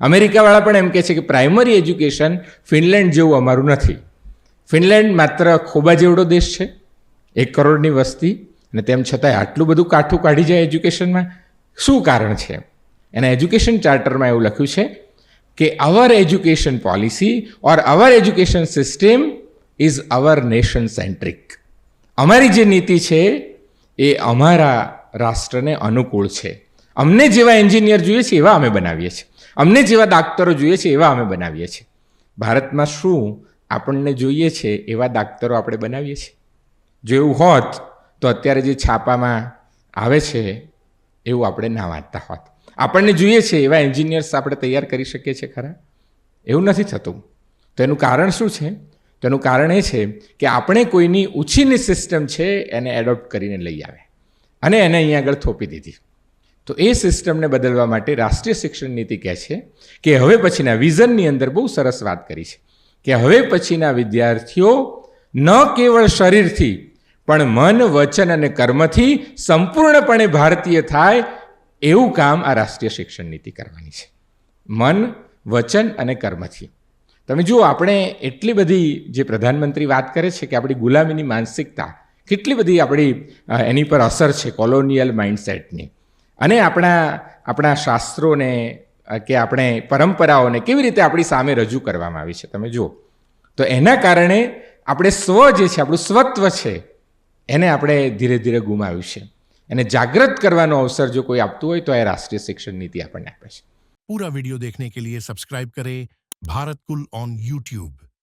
અમેરિકાવાળા પણ એમ કહે છે કે પ્રાઇમરી એજ્યુકેશન ફિનલેન્ડ જેવું અમારું નથી. ફિનલેન્ડ માત્ર ખોબા જેવડો દેશ છે, 1 કરોડની વસ્તી, અને તેમ છતાંય આટલું બધું કાઠું કાઢી જાય એજ્યુકેશનમાં. શું કારણ છે? એના એજ્યુકેશન ચાર્ટરમાં એવું લખ્યું છે કે our education policy or our education system is our nation centric. અમારી જે નીતિ છે એ અમારા રાષ્ટ્રને અનુકૂળ છે. અમને જેવા એન્જિનિયર જોઈએ છે એવા અમે બનાવીએ છીએ, અમને જેવા દાક્તરો જોઈએ છે એવા અમે બનાવીએ છીએ. ભારતમાં શું આપણને જોઈએ છે એવા દાક્તરો આપણે બનાવીએ છીએ? જો એવું હોત તો અત્યારે જે છાપામાં આવે છે એવું આપણે ના વાંચતા હોત. આપણને જોઈએ છે એવા એન્જિનિયર્સ આપણે તૈયાર કરી શકીએ છીએ ખરા? એવું નથી થતું. તો એનું કારણ શું છે? તો એનું કારણ એ છે કે આપણે કોઈની ઉછીની સિસ્ટમ છે એને એડોપ્ટ કરીને લઈ આવે અને એને અહીંયા આગળ થોપી દીધી. તો એ સિસ્ટમને બદલવા માટે રાષ્ટ્રીય શિક્ષણ નીતિ કહે છે કે હવે પછીના વિઝનની અંદર બહુ સરસ વાત કરી છે કે હવે પછીના વિદ્યાર્થીઓ ન કેવળ શરીરથી પણ મન, વચન અને કર્મથી સંપૂર્ણપણે ભારતીય થાય એવું કામ આ રાષ્ટ્રીય શિક્ષણ નીતિ કરવાની છે. મન, વચન અને કર્મથી. તમે જુઓ, આપણે એટલી બધી જે પ્રધાનમંત્રી વાત કરે છે કે આપણી ગુલામીની માનસિકતા કેટલી બધી આપણી એની પર અસર છે, કોલોનિયલ માઇન્ડસેટની, અને આપણા શાસ્ત્રોને કે આપણે પરંપરાઓને કેવી રીતે આપણી સામે રજૂ કરવામાં આવી છે તમે જુઓ. તો એના કારણે આપણે સ્વ જે છે, આપણું સ્વત્વ છે, એને આપણે ધીરે ધીરે ગુમાવ્યું છે. એને જાગૃત કરવાનો અવસર જો કોઈ આપતું હોય તો એ રાષ્ટ્રીય શિક્ષણ નીતિ આપણને આપે છે. पूरा वीडियो देखने के लिए सब्सक्राइब करें भारत कुल ऑन YouTube।